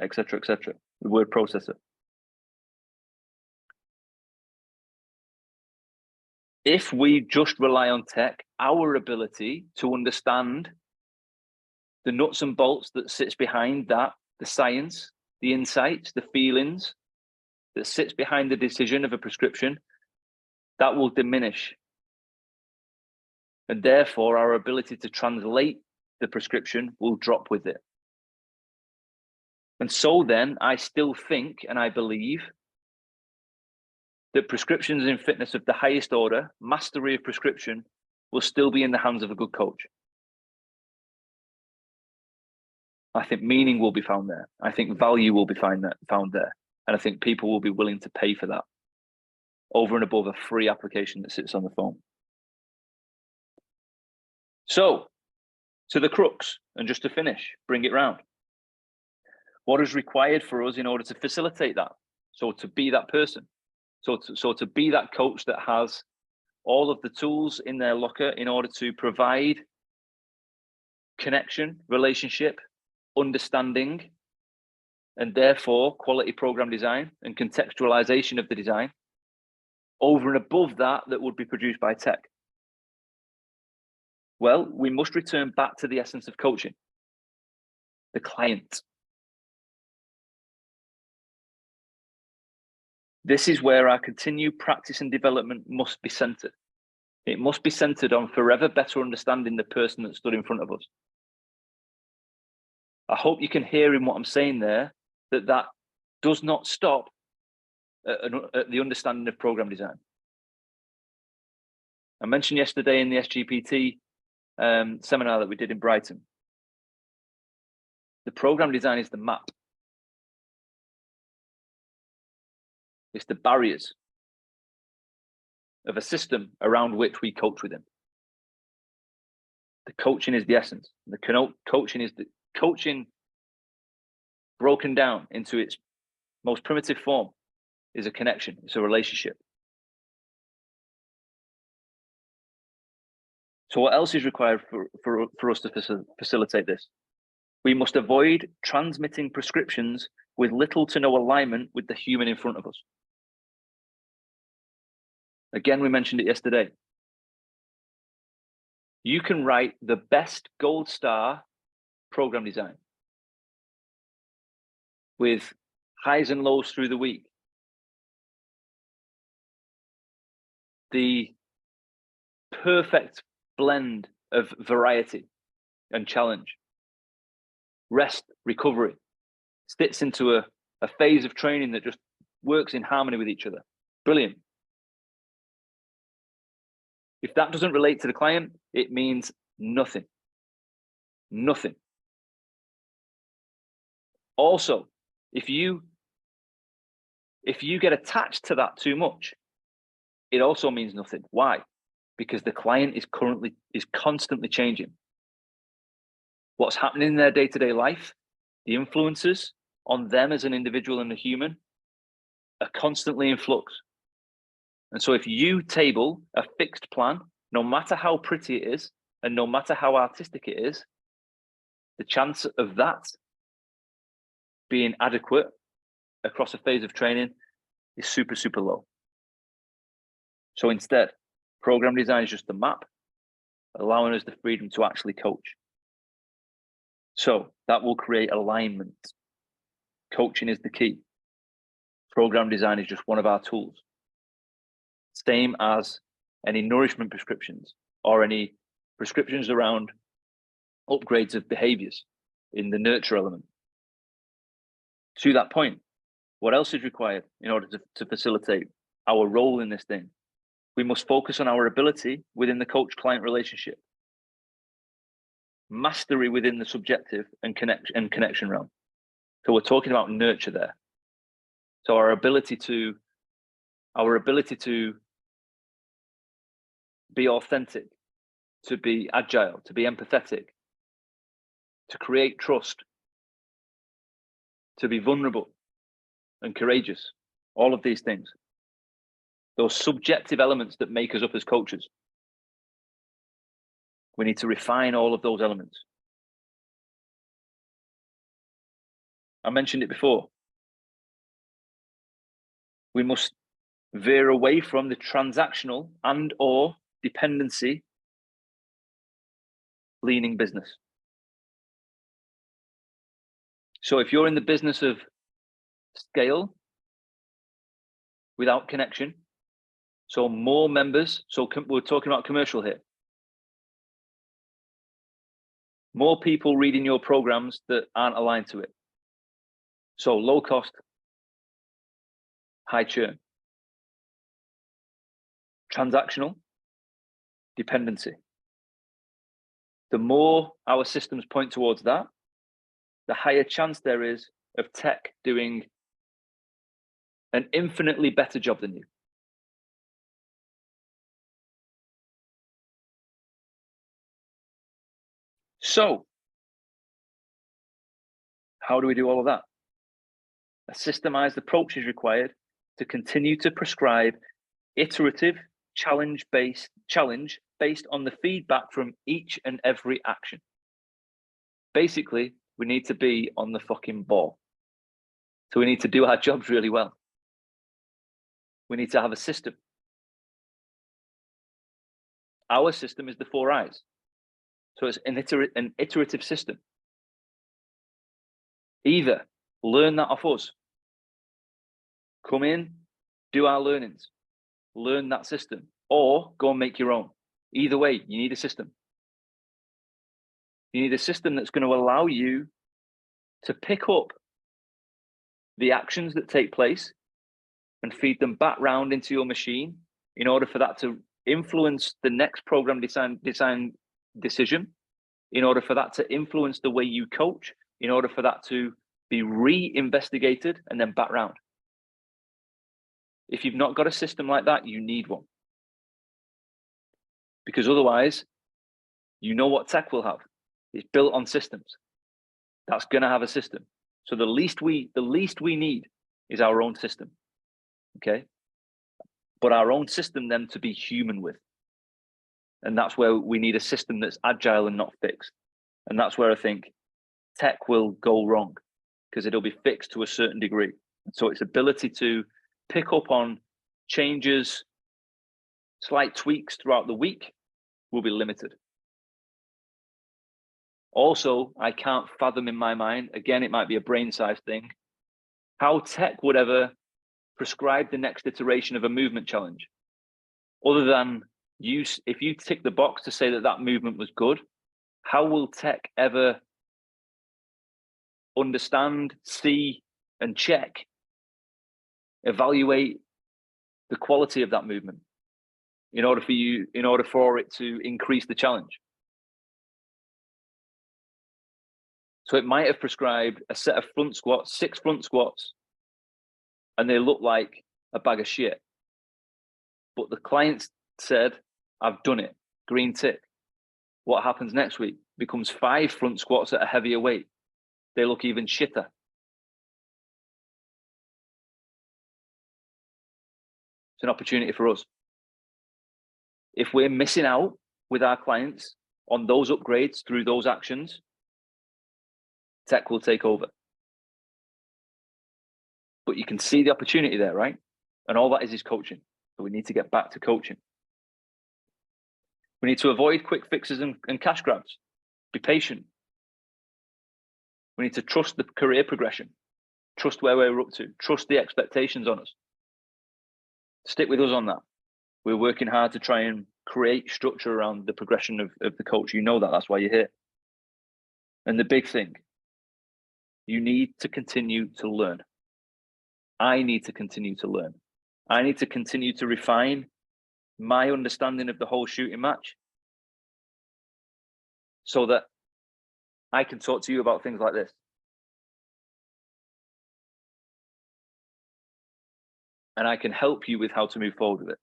etc., the word processor. If we just rely on tech, our ability to understand the nuts and bolts that sits behind that, the science, the insights, the feelings that sits behind the decision of a prescription, that will diminish. And therefore, our ability to translate the prescription will drop with it. And so then, I still think and I believe that prescriptions in fitness of the highest order, mastery of prescription, will still be in the hands of a good coach. I think meaning will be found there. I think value will be found there. And I think people will be willing to pay for that over and above a free application that sits on the phone. So, to the crux, and just to finish, bring it round. What is required for us in order to facilitate that? So to be that person. So to be that coach that has all of the tools in their locker in order to provide connection, relationship, understanding, and therefore quality program design and contextualization of the design over and above that would be produced by tech. Well, we must return back to the essence of coaching, the client. This is where our continued practice and development must be centered. It must be centered on forever better understanding the person that stood in front of us. I hope you can hear in what I'm saying there, that does not stop at the understanding of program design. I mentioned yesterday in the SGPT seminar that we did in Brighton, the program design is the map. It's the barriers of a system around which we coach within. The coaching is the essence. The coaching is the coaching broken down into its most primitive form is a connection. It's a relationship. So what else is required for us to facilitate this? We must avoid transmitting prescriptions with little to no alignment with the human in front of us. Again, we mentioned it yesterday. You can write the best gold star program design with highs and lows through the week. The perfect blend of variety and challenge, rest, recovery, sits into a phase of training that just works in harmony with each other. Brilliant. If that doesn't relate to the client, it means nothing. Nothing. Also, if you get attached to that too much, it also means nothing. Why? Because the client is constantly changing. What's happening in their day-to-day life, the influences on them as an individual and a human are constantly in flux. And so if you table a fixed plan, no matter how pretty it is, and no matter how artistic it is, the chance of that being adequate across a phase of training is super, super low. So instead, program design is just the map, allowing us the freedom to actually coach. So that will create alignment. Coaching is the key. Program design is just one of our tools. Same as any nourishment prescriptions or any prescriptions around upgrades of behaviors in the nurture element. To that point, what else is required in order to facilitate our role in this thing. We must focus on our ability within the coach-client relationship, mastery within the subjective and connection realm. So we're talking about nurture there. So our ability to be authentic, to be agile, to be empathetic, to create trust, to be vulnerable and courageous, all of these things, those subjective elements that make us up as coaches. We need to refine all of those elements. I mentioned it before. We must veer away from the transactional and or dependency leaning business. So if you're in the business of scale without connection, so more members, so we're talking about commercial here, more people reading your programs that aren't aligned to it. So low cost, high churn. Transactional, dependency. The more our systems point towards that, the higher chance there is of tech doing an infinitely better job than you. So, how do we do all of that? A systemized approach is required to continue to prescribe iterative challenge based on the feedback from each and every action. Basically, we need to be on the fucking ball. So we need to do our jobs really well. We need to have a system. Our system is the 4 I's. So it's an iterative system. Either learn that off us, come in, do our learnings, learn that system, or go and make your own. Either way, you need a system. You need a system that's going to allow you to pick up the actions that take place and feed them back round into your machine in order for that to influence the next program design decision, in order for that to influence the way you coach, in order for that to be re-investigated and then back round. If you've not got a system like that, you need one. Because otherwise, you know what tech will have. It's built on systems. That's going to have a system. So the least we need is our own system. Okay? But our own system then to be human with. And that's where we need a system that's agile and not fixed. And that's where I think tech will go wrong, because it'll be fixed to a certain degree. So its ability to pick up on changes, slight tweaks throughout the week will be limited. Also, I can't fathom in my mind, again, it might be a brain size thing, how tech would ever prescribe the next iteration of a movement challenge. Other than if you tick the box to say that that movement was good, how will tech ever understand, see, and check, evaluate the quality of that movement in order for it to increase the challenge? So it might have prescribed a set of front squats, 6 front squats, and they look like a bag of shit. But the client said, I've done it, green tick. What happens next week? Becomes 5 front squats at a heavier weight. They look even shitter. It's an opportunity for us. If we're missing out with our clients on those upgrades through those actions, tech will take over. But you can see the opportunity there, right? And all that is coaching. So we need to get back to coaching. We need to avoid quick fixes and cash grabs. Be patient. We need to trust the career progression. Trust where we're up to. Trust the expectations on us. Stick with us on that. We're working hard to try and create structure around the progression of the coach. You know that. That's why you're here. And the big thing, you need to continue to learn. I need to continue to learn. I need to continue to refine my understanding of the whole shooting match so that I can talk to you about things like this. And I can help you with how to move forward with it.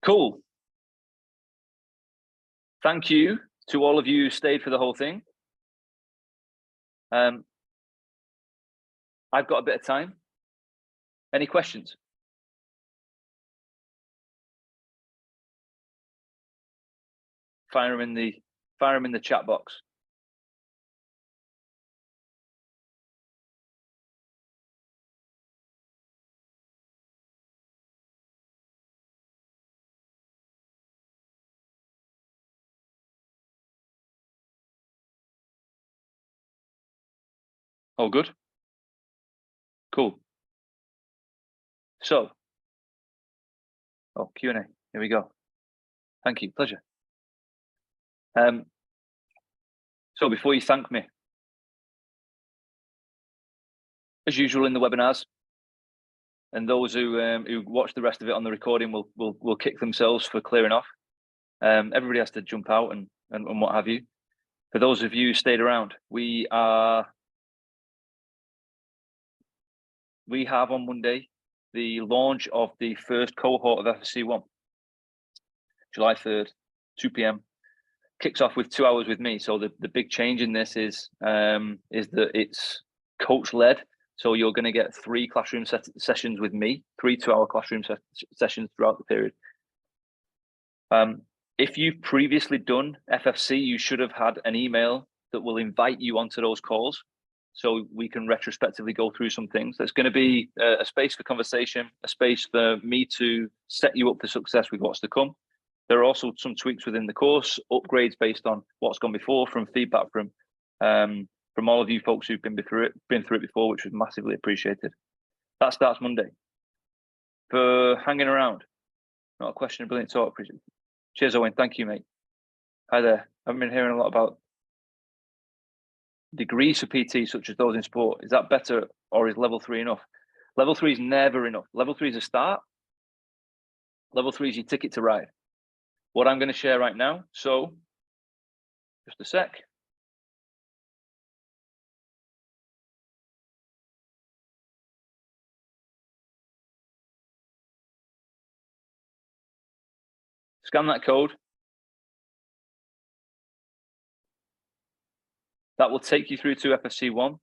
Cool. Thank you to all of you who stayed for the whole thing. I've got a bit of time. Any questions? Fire them in the chat box. All good? Cool. So, Q&A. Here we go. Thank you. Pleasure. So before you thank me, as usual in the webinars, and those who watch the rest of it on the recording will kick themselves for clearing off. Everybody has to jump out and what have you. For those of you who stayed around, we have on Monday the launch of the first cohort of FFC1, July 3rd, 2 p.m. Kicks off with 2 hours with me. So the big change in this is that it's coach led. So you're going to get 3 classroom sessions with me, 3 2-hour classroom sessions throughout the period. If you've previously done FFC, you should have had an email that will invite you onto those calls, so we can retrospectively go through some things. There's going to be a space for conversation, a space for me to set you up for success with what's to come. There are also some tweaks within the course, upgrades based on what's gone before, from feedback from all of you folks who've been through it before, which was massively appreciated. That starts Monday. For hanging around, not a question, a brilliant talk. Cheers, Owen. Thank you, mate. Hi there. I've been hearing a lot about degrees for PT, such as those in sport. Is that better, or is level 3 enough? Level 3 is never enough. Level 3 is a start. Level 3 is your ticket to ride. What I'm going to share right now. So, just a sec. Scan that code. That will take you through to FFC1.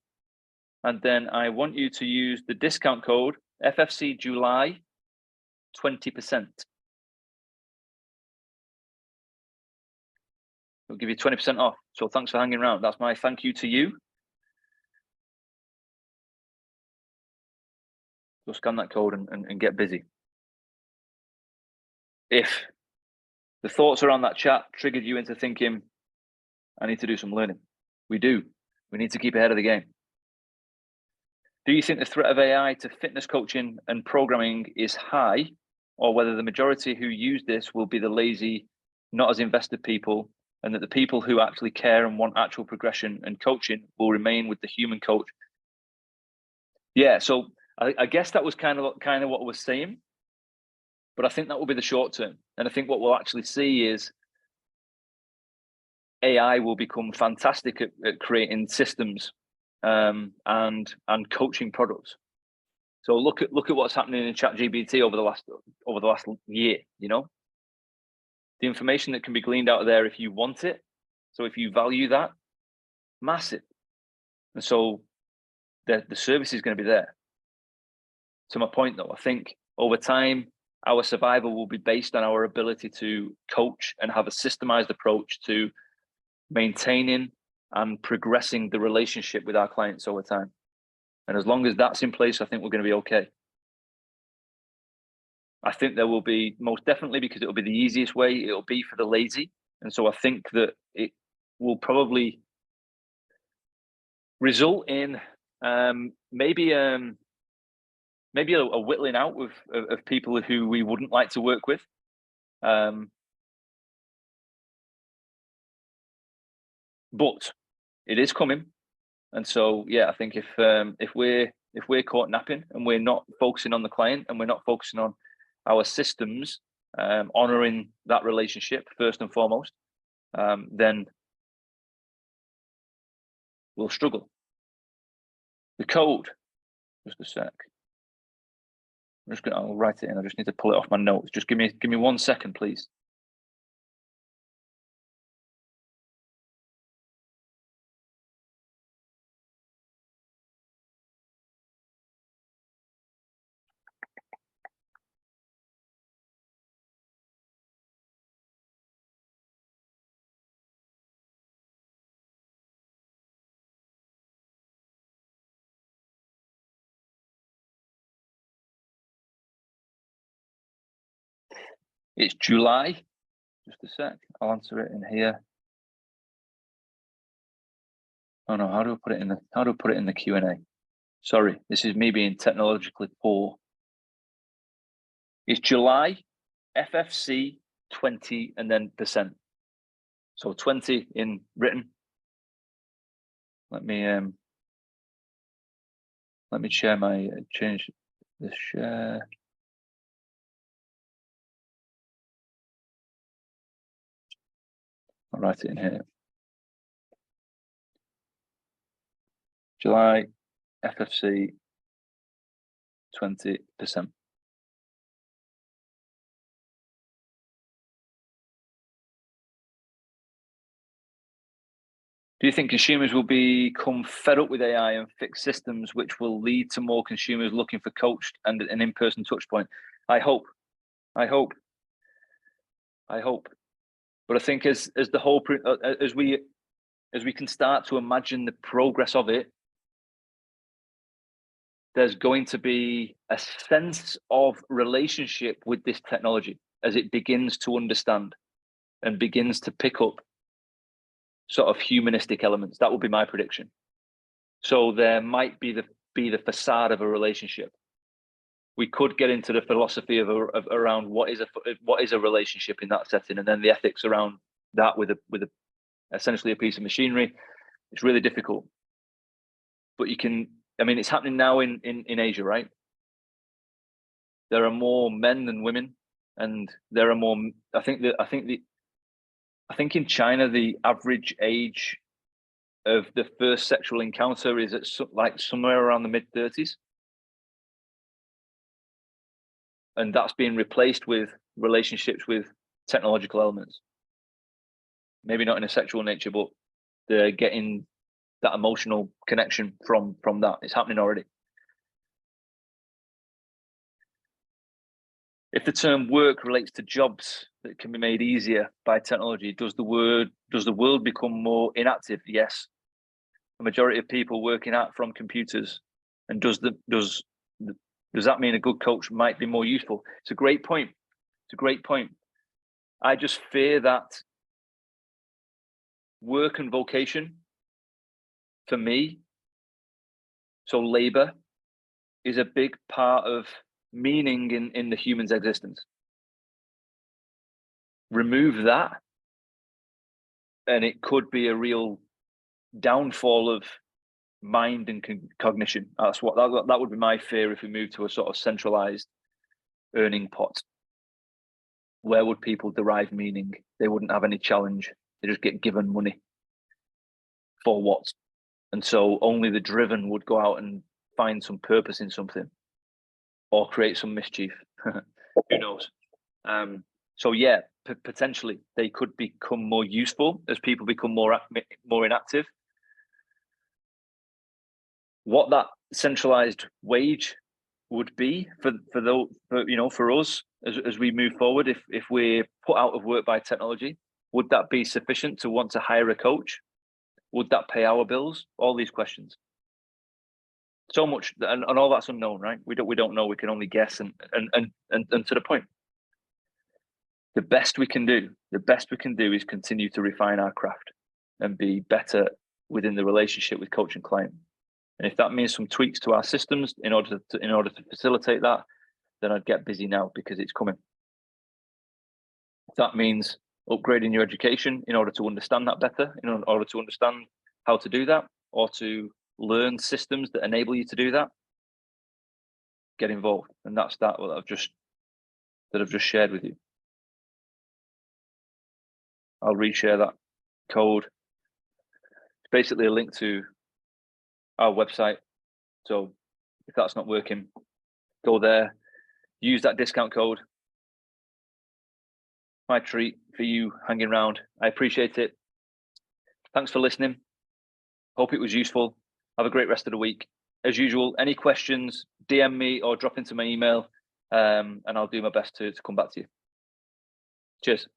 And then I want you to use the discount code FFC July 20%. It'll give you 20% off. So thanks for hanging around. That's my thank you to you. So scan that code and get busy. If the thoughts around that chat triggered you into thinking, I need to do some learning, we do. We need to keep ahead of the game. Do you think the threat of AI to fitness coaching and programming is high, or whether the majority who use this will be the lazy, not as invested people, and that the people who actually care and want actual progression and coaching will remain with the human coach? Yeah, so I guess that was kind of what I was saying, but I think that will be the short term. And I think what we'll actually see is AI will become fantastic at creating systems and coaching products. So look at what's happening in ChatGPT over the last year. You know, the information that can be gleaned out of there if you want it. So if you value that, massive. And so the service is going to be there. To my point, though, I think over time our survival will be based on our ability to coach and have a systemized approach to maintaining and progressing the relationship with our clients over time. And as long as that's in place, I think we're going to be okay. I think there will be, most definitely, because it will be the easiest way, it'll be for the lazy. And so I think that it will probably result in maybe a whittling out of people who we wouldn't like to work with. But it is coming. And so, yeah, I think if we're caught napping and we're not focusing on the client and we're not focusing on our systems, honoring that relationship first and foremost, then we'll struggle. The code, just a sec. I'll write it in. I just need to pull it off my notes. Just give me 1 second, please. It's July. Just a sec. I'll answer it in here. Oh no, how do I put it in the Q&A? Sorry, this is me being technologically poor. It's July, FFC 20 and then percent. So 20 in written. Let me share my change the share. I'll write it in here. July, FFC 20%. Do you think consumers will become fed up with AI and fix systems which will lead to more consumers looking for coached and an in-person touch point? I hope. But I think as we can start to imagine the progress of it, there's going to be a sense of relationship with this technology as it begins to understand and begins to pick up sort of humanistic elements. That would be my prediction. So there might be the facade of a relationship. We could get into the philosophy of around what is a relationship in that setting, and then the ethics around that with essentially a piece of machinery. It's really difficult, but you can. I mean, it's happening now in Asia, right? There are more men than women, and there are more. I think in China the average age of the first sexual encounter is at somewhere around the mid-30s. And that's being replaced with relationships with technological elements. Maybe not in a sexual nature, but they're getting that emotional connection from that. It's happening already. If the term work relates to jobs that can be made easier by technology, does the world become more inactive? Yes. The majority of people working out from computers, and does that mean a good coach might be more useful? It's a great point. I just fear that work and vocation, for me, so labor, is a big part of meaning in the human's existence. Remove that, and it could be a real downfall of mind and cognition. That would be my fear if we move to a sort of centralized earning pot. Where would people derive meaning? They wouldn't have any challenge. They just get given money. For what? And so only the driven would go out and find some purpose in something or create some mischief. Who knows? So yeah, potentially they could become more useful as people become more inactive. What that centralized wage would be for us as we move forward, if we're put out of work by technology, would that be sufficient to want to hire a coach? Would that pay our bills? All these questions. So much, and all that's unknown, right? We don't know. We can only guess, and to the point. The best we can do is continue to refine our craft and be better within the relationship with coach and client. And if that means some tweaks to our systems in order to facilitate that, then I'd get busy now, because it's coming. If that means upgrading your education in order to understand that better, in order to understand how to do that, or to learn systems that enable you to do that, get involved. And that's what I've just shared with you. I'll reshare that code. It's basically a link to our website. So if that's not working, go there, use that discount code. My treat for you hanging around. I appreciate it. Thanks for listening. Hope it was useful. Have a great rest of the week. As usual, any questions, DM me or drop into my email, and I'll do my best to come back to you. Cheers.